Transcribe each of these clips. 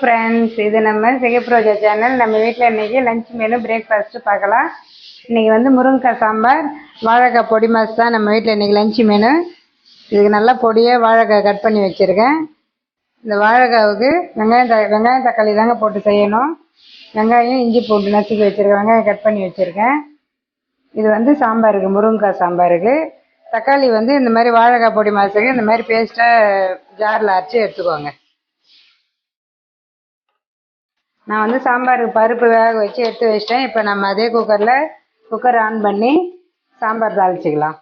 Friends, இது நம்ம சிகப்ரோஜா channel. நம்ம வீட்டில் இன்றைக்கி லஞ்ச் மெனு பிரேக்ஃபாஸ்ட்டு பார்க்கலாம். இன்றைக்கி வந்து முருங்கைக்காய் சாம்பார், வாழைக்காய் பொடி மாஸ் தான் நம்ம வீட்டில் இன்றைக்கி லஞ்ச் மெனு. இதுக்கு நல்லா பொடியாக வாழைக்காய் கட் பண்ணி வச்சுருக்கேன். இந்த வாழைக்காவுக்கு வெங்காயம் தக்காளி தாங்க போட்டு செய்யணும். வெங்காயம் இஞ்சி பூண்டு நசுக்கி வச்சுருக்கேன், வெங்காயம் கட் பண்ணி வச்சுருக்கேன். இது வந்து சாம்பாருக்கு, முருங்கைக்காய் சாம்பாருக்கு. தக்காளி வந்து இந்த மாதிரி வாழைக்காய் பொடி மாசுக்கு இந்த மாதிரி பேஸ்ட்டாக ஜாரில் அரைச்சி எடுத்துக்கோங்க. நான் வந்து சாம்பாருக்கு பருப்பு வேக வச்சு எடுத்து வச்சிட்டேன். இப்போ நம்ம அதே குக்கர் ஆன் பண்ணி சாம்பார் தாளிச்சிக்கலாம்.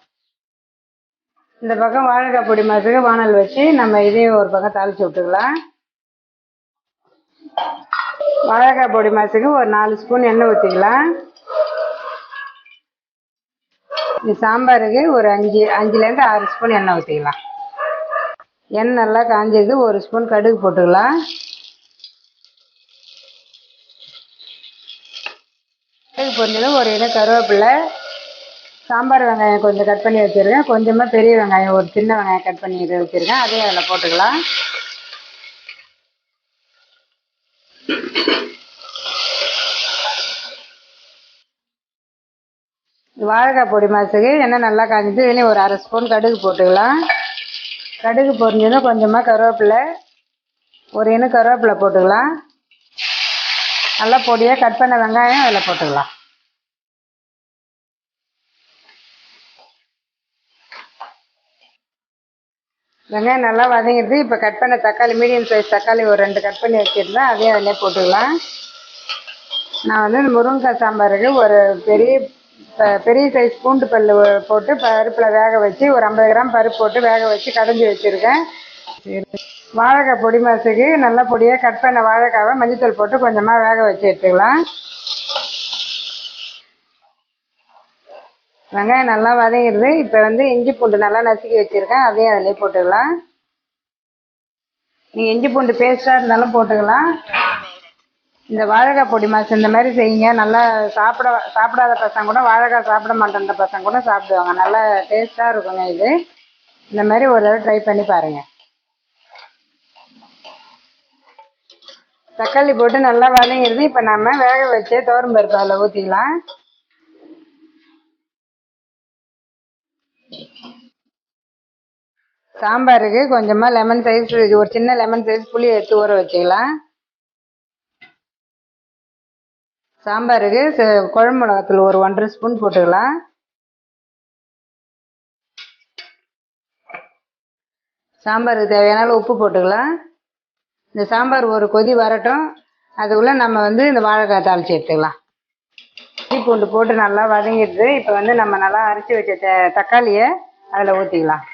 இந்த பக்கம் வாழைக்காய் பொடி மாசுக்கு வானல் வச்சு நம்ம இதையும் ஒரு பக்கம் தாளித்து விட்டுக்கலாம். வாழைக்காய் பொடி மாசுக்கு ஒரு 4 ஸ்பூன் எண்ணெய் ஊற்றிக்கலாம். இந்த சாம்பாருக்கு ஒரு 5லேருந்து 6 ஸ்பூன் எண்ணெய் ஊற்றிக்கலாம். எண்ணெய் நல்லா காஞ்சது, 1 ஸ்பூன் கடுகு போட்டுக்கலாம். கடுகு பொரிஞ்சதும் ஒரு இடம் கருவேப்பிலை, சாம்பார் வெங்காயம் கொஞ்சம் கட் பண்ணி வச்சுருக்கேன், கொஞ்சமாக பெரிய வெங்காயம் ஒரு சின்ன வெங்காயம் கட் பண்ணி வச்சுருக்கேன், அதையும் அதில் போட்டுக்கலாம். வாழைக்காய் பொடி மாசுக்கு எண்ணெய் நல்லா காஞ்சிட்டு இதுலேயும் ஒரு 1/2 ஸ்பூன் கடுகு போட்டுக்கலாம். கடுகு பொரிஞ்சதும் கொஞ்சமாக கருவேப்பிலை, ஒரு இனம் கருவேப்பிலை போட்டுக்கலாம். நல்லா பொடியாக கட் பண்ண வெங்காயம் அதில் போட்டுக்கலாம். வெங்காயம் நல்லா வதங்கிடுது. இப்போ கட் பண்ண தக்காளி, மீடியம் சைஸ் தக்காளி ஒரு 2 கட் பண்ணி வச்சுருந்தேன், அதையும் அதிலே போட்டுக்கலாம். நான் வந்து இந்த முருங்கைக்காய் சாம்பாருக்கு ஒரு பெரிய சைஸ் பூண்டு பல் போட்டு பருப்பில் வேக வச்சு ஒரு 50 கிராம் பருப்பு போட்டு வேக வச்சு கடைஞ்சி வச்சுருக்கேன். வாழைக்காய் பொடி மாசுக்கு நல்லா பொடியாக கட் பண்ண வாழைக்காவை மஞ்சத்தூள் போட்டு கொஞ்சமாக வேக வச்சு எடுத்துக்கலாம். வெங்காயம் நல்லா வதங்கிடுது. இப்போ வந்து இஞ்சி பூண்டு நல்லா நசுக்கி வச்சுருக்கேன், அதையும் அதிலே போட்டுக்கலாம். நீங்கள் இஞ்சி பூண்டு பேஸ்ட்டாக இருந்தாலும் போட்டுக்கலாம். இந்த வாழைக்காய் பொடி மாசு இந்த மாதிரி செய்யுங்க. நல்லா சாப்பிடாத பசங்க கூட, வாழைக்காய் சாப்பிட மாட்டேன்ற பசங்க கூட சாப்பிடுவாங்க. நல்லா டேஸ்ட்டாக இருக்குங்க இது. இந்த மாதிரி ஒரு தடவை ட்ரை பண்ணி பாருங்கள். தக்காளி போட்டு நல்லா வதங்கிடுது. இப்போ நம்ம வேக வச்சு துவரம் பருப்பு அதில் ஊற்றிக்கலாம். சாம்பாருக்கு கொஞ்சமாக லெமன் சைஸ், ஒரு சின்ன லெமன் சைஸ் புளி எடுத்து ஊற வச்சுக்கலாம். சாம்பாருக்கு குழம்பு மிளகாத்தூள் ஒரு 1.5 ஸ்பூன் போட்டுக்கலாம். சாம்பாருக்கு தேவையான அளவு உப்பு போட்டுக்கலாம். இந்த சாம்பார் ஒரு கொதி வரட்டும், அதுக்குள்ளே நம்ம வந்து இந்த வாழைக்காய் தாளித்து எடுத்துக்கலாம். இஞ்சி பூண்டு போட்டு நல்லா வதங்கிடுது. இப்போ வந்து நம்ம நல்லா அரைச்சி வச்ச தக்காளியை அதில் ஊற்றிக்கலாம்.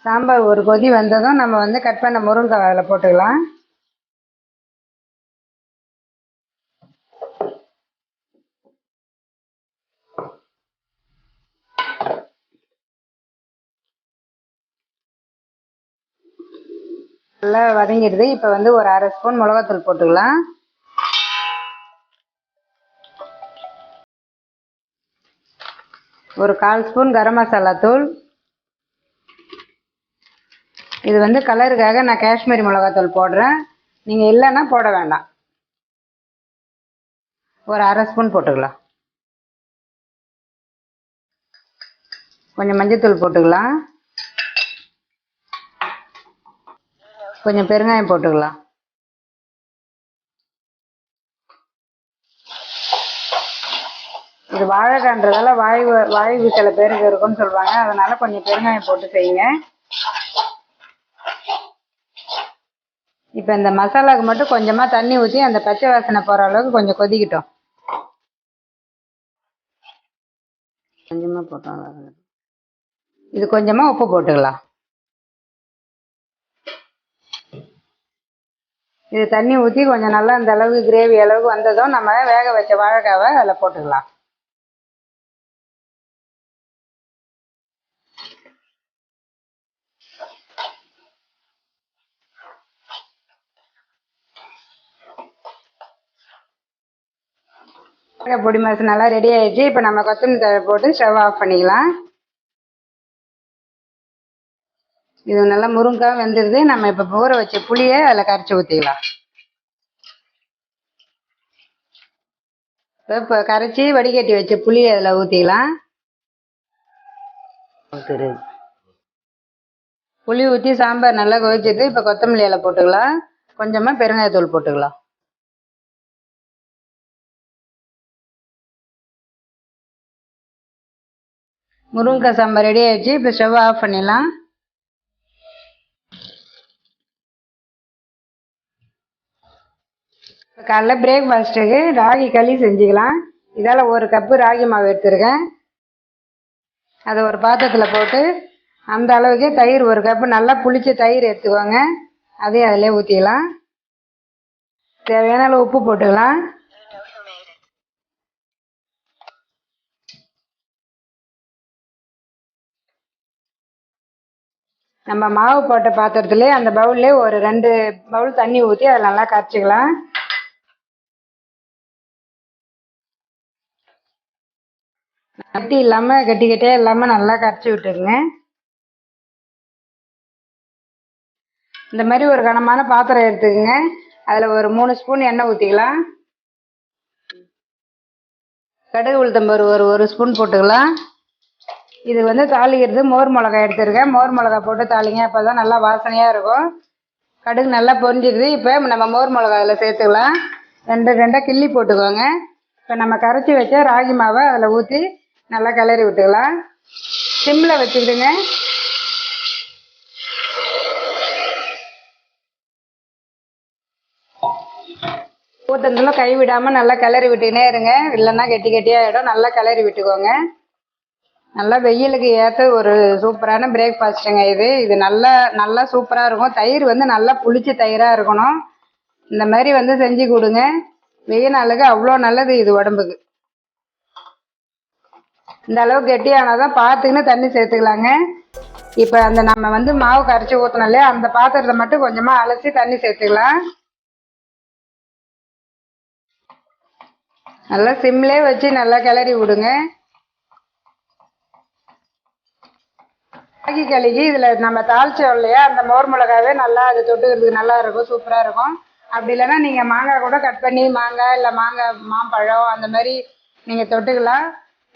சாம்பார் ஒரு கொதி வந்ததும் நம்ம வந்து கட் பண்ண முருங்கைக்காய் அதில் போட்டுக்கலாம். நல்லா வதங்கிடுது. இப்போ வந்து ஒரு 1/2 ஸ்பூன் மிளகாத்தூள் போட்டுக்கலாம். ஒரு 1/4 ஸ்பூன் கரம் மசாலா தூள். இது வந்து கலருக்காக நான் காஷ்மீரி மிளகாத்தூள் போடுறேன், நீங்கள் இல்லைன்னா போட வேண்டாம். ஒரு 1/2 ஸ்பூன் போட்டுக்கலாம். கொஞ்சம் மஞ்சத்தூள் போட்டுக்கலாம். கொஞ்சம் பெருங்காயம் போட்டுக்கலாம். இது வாழைக்கான்றதால வாய்வு சில பேருக்கு இருக்குன்னு சொல்லுவாங்க, அதனால கொஞ்சம் பெருங்காயம் போட்டு செய்யுங்க. இப்போ இந்த மசாலாவுக்கு மட்டும் கொஞ்சமாக தண்ணி ஊற்றி அந்த பச்சை வாசனை போகிற அளவுக்கு கொஞ்சம் கொதிக்கட்டும். கொஞ்சமாக போட்டோம். இது கொஞ்சமாக உப்பு போட்டுக்கலாம். இது தண்ணி ஊற்றி கொஞ்சம் நல்லா அந்த அளவுக்கு கிரேவி அளவுக்கு வந்ததும் நம்ம வேக வச்ச வாழைக்காவை அதில் போட்டுக்கலாம். பொடி மாசு நல்லா ரெடி ஆயிடுச்சு. இப்போ நம்ம கொத்தமல்லி தழை போட்டு ஸ்டவ் ஆஃப் பண்ணிக்கலாம். இது நல்லா முருங்காய் வெந்துடுது. நம்ம இப்போ ஊற வச்ச புளியை அதில் கரைச்சி ஊற்றிக்கலாம். இப்போ கரைச்சி வடிகட்டி வச்ச புளியை அதில் ஊற்றிக்கலாம். புளி ஊற்றி சாம்பார் நல்லா கொதிச்சிட்டு இப்போ கொத்தமல்லி இலை போட்டுக்கலாம். கொஞ்சமாக பெருங்காயத்தூள் போட்டுக்கலாம். முருங்கைக்காய் சாம்பார் ரெடி ஆயிடுச்சு. இப்போ ஸ்டவ் ஆஃப் பண்ணிடலாம். இப்போ காலைல பிரேக்ஃபாஸ்ட்டுக்கு ராகி களி செஞ்சுக்கலாம். இதால் 1 கப்பு ராகி மாவு எடுத்துருக்கேன். அதை ஒரு பாத்திரத்தில் போட்டு அந்த அளவுக்கு தயிர் 1 கப்பு நல்லா புளிச்ச தயிர் எடுத்துக்கோங்க. அதையும் அதிலே ஊற்றிக்கலாம். தேவையான அளவு உப்பு போட்டுக்கலாம். நம்ம மாவு போட்ட பாத்திரத்துலேயே அந்த பவுல்லே ஒரு 2 பவுல் தண்ணி ஊற்றி அதில் நல்லா கரைச்சிக்கலாம். கட்டி இல்லாமல் கட்டிக்கிட்டே இல்லாமல் நல்லா கரைச்சி விட்டுருங்க. இந்த மாதிரி ஒரு கனமான பாத்திரம் எடுத்துக்கோங்க. அதில் ஒரு 3 ஸ்பூன் எண்ணெய் ஊற்றிக்கலாம். கடுகு உளுத்தம்பருப்பு ஒரு ஸ்பூன் போட்டுக்கலாம். இது வந்து தாளிக்கிறது மோர் மிளகாய் எடுத்துருக்கேன். மோர் மிளகாய் போட்டு தாளிங்க, அப்போ தான் நல்லா வாசனையாக இருக்கும். கடுகு நல்லா பொரிஞ்சிடுது. இப்போ நம்ம மோர் மிளகாய் அதில் சேர்த்துக்கலாம். 2 கிள்ளி போட்டுக்கோங்க. இப்போ நம்ம கரைச்சி வச்ச ராகி மாவை அதில் ஊற்றி நல்லா கிளறி விட்டுக்கலாம். சிம்மில் வச்சுக்கிடுங்க. ஊற்றுறதுல கை விடாமல் நல்லா கிளறி விட்டுக்கினே இருங்க, இல்லைன்னா கெட்டி கெட்டியாகிடும். நல்லா கிளறி விட்டுக்கோங்க. நல்லா வெயிலுக்கு ஏற்ற ஒரு சூப்பரான பிரேக்ஃபாஸ்ட்டுங்க இது. இது நல்லா சூப்பராக இருக்கும். தயிர் வந்து நல்லா புளிச்ச தயிராக இருக்கணும். இந்த மாதிரி வந்து செஞ்சு கொடுங்க. வெயில் நாளுக்கு அவ்வளோ நல்லது இது உடம்புக்கு. இந்த அளவுக்கு கெட்டியானால் தான் பார்த்துக்கின்னு தண்ணி சேர்த்துக்கலாங்க. இப்போ அந்த நம்ம வந்து மாவு கரைச்சி ஊற்றினோம் இல்லையா, அந்த பாத்திரத்தை மட்டும் கொஞ்சமாக அலசி தண்ணி சேர்த்துக்கலாம். நல்லா சிம்லே வச்சு நல்லா கிளறி விடுங்க. ராகி களிக்கு இதில் நம்ம தாளிச்சோம் இல்லையா, அந்த மோர் மிளகாவே நல்லா அது தொட்டுக்கிறதுக்கு நல்லா இருக்கும், சூப்பராக இருக்கும். அப்படி இல்லைன்னா நீங்கள் மாங்காய் கூட கட் பண்ணி மாங்காய் இல்லை மாம்பழம் அந்த மாதிரி நீங்கள் தொட்டுக்கலாம்.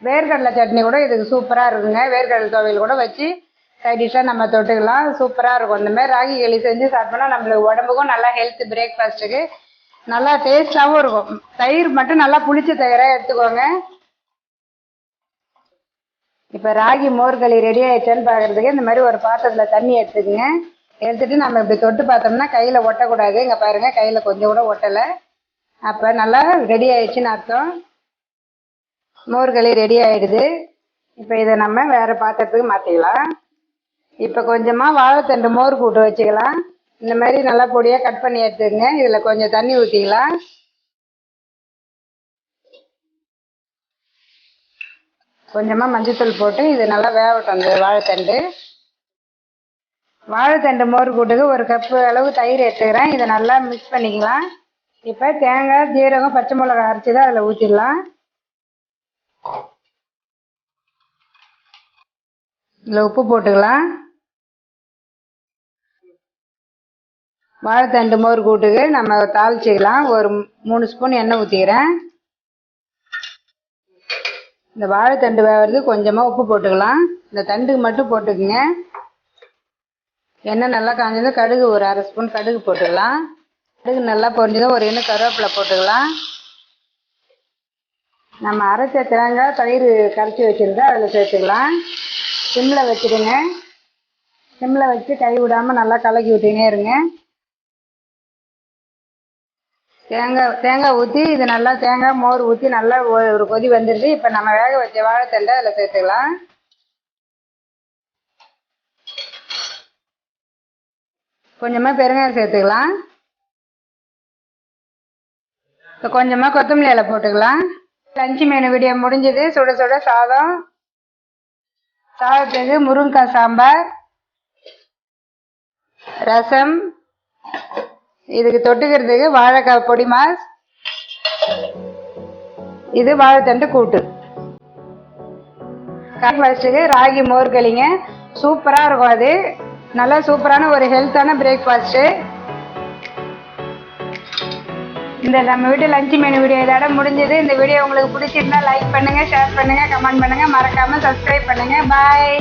வேர்க்கடலை சட்னி கூட இதுக்கு சூப்பராக இருக்குங்க. வேர்க்கடலை துவையல் கூட வச்சு சைட் டிஷ்ஷாக நம்ம தொட்டுக்கலாம். சூப்பராக இருக்கும். இந்த மாதிரி ராகி களி செஞ்சு சாப்பிட்டோம்னா நம்மளுக்கு உடம்புக்கும் நல்லா ஹெல்த், பிரேக்ஃபாஸ்ட்டுக்கு நல்லா டேஸ்ட்டாகவும் இருக்கும். தயிர் மட்டும் நல்லா புளிச்ச தயிராக எடுத்துக்கோங்க. இப்போ ராகி மோர் களி ரெடி ஆயிடுச்சான்னு பார்க்குறதுக்கு இந்த மாதிரி ஒரு பாத்திரத்தில் தண்ணி எடுத்துக்கோங்க. எடுத்துகிட்டு நம்ம இப்படி தொட்டு பார்த்தோம்னா கையில் ஒட்டக்கூடாது. இங்கே பாருங்கள், கையில் கொஞ்சம் கூட ஒட்டலை. அப்போ நல்லா ரெடி ஆயிடுச்சுன்னு அர்த்தம். மோர் களி ரெடி ஆகிடுது. இப்போ இதை நம்ம வேறு பாத்திரத்துக்கு மாற்றிக்கலாம். இப்போ கொஞ்சமாக வாழைத்தண்டு மோர் கூட்டு வச்சுக்கலாம். இந்த மாதிரி நல்லா பொடியாக கட் பண்ணி எடுத்துக்கங்க. இதில் கொஞ்சம் தண்ணி ஊற்றிக்கலாம். கொஞ்சமாக மஞ்சத்தூள் போட்டு இது நல்லா வேகட்டும். அந்த வாழைத்தண்டு மோர் கூட்டுக்கு 1 கப்பு அளவு தயிர் எடுத்துக்கிறேன். இதை நல்லா மிக்ஸ் பண்ணிக்கலாம். இப்போ தேங்காய், ஜீரகம், பச்சை மிளகாய் அரைச்சி தான் அதில் ஊற்றிடலாம். இதில் உப்பு போட்டுக்கலாம். வாழைத்தண்டு மோர் கூட்டுக்கு நம்ம தாளிச்சிக்கலாம். ஒரு 3 ஸ்பூன் எண்ணெய் ஊற்றிக்கிறேன். இந்த வாழைத்தண்டு வேகிறது கொஞ்சமாக உப்பு போட்டுக்கலாம். இந்த தண்டுக்கு மட்டும் போட்டுக்குங்க. எண்ணெய் நல்லா காஞ்சதும் கடுகு ஒரு 1/2 ஸ்பூன் கடுகு போட்டுக்கலாம். கடுகு நல்லா பொரிஞ்சதும் ஒரு இன்னும் கருவேப்பிலை போட்டுக்கலாம். நம்ம அரைச்ச தேங்காய், தயிர் கரைச்சி வச்சுருந்தா அதில் சேர்த்துக்கலாம். சிம்மில் வச்சுடுங்க. சிம்மில் வச்சு கை விடாமல் நல்லா கலக்கி விட்டுனே இருங்க. தேங்காய் ஊற்றி இது நல்லா தேங்காய் மோர் ஊற்றி நல்லா ஒரு கொதி வந்துடுது. இப்போ நம்ம வேக வச்ச வாழைத்தண்டை அதில் சேர்த்துக்கலாம். கொஞ்சமாக பெருங்காயம் சேர்த்துக்கலாம். இப்போ கொஞ்சமாக கொத்தமல்லி இலை போட்டுக்கலாம். லஞ்சு மெனு வீடியோ முடிஞ்சது. சுட சுட சாதத்துக்கு முருங்கைக்காய் சாம்பார், ரசம், இதுக்கு தொட்டுக்கிறதுக்கு வாழைக்காய் பொடி மாஸ், இது வாழைத்தண்டு கூட்டு. பிரேக்ஃபாஸ்ட்டுக்கு ராகி மோர் களிங்க சூப்பராக இருக்கும். அது நல்லா சூப்பரான ஒரு ஹெல்த்தான பிரேக்ஃபாஸ்ட்டு. இந்த நம்ம வீட்டு லஞ்ச் மெனு வீடியோ இதோட முடிஞ்சது. இந்த வீடியோ உங்களுக்கு பிடிச்சிருந்தா லைக் பண்ணுங்கள், ஷேர் பண்ணுங்கள், கமெண்ட் பண்ணுங்கள், மறக்காமல் சப்ஸ்கிரைப் பண்ணுங்கள். பாய்.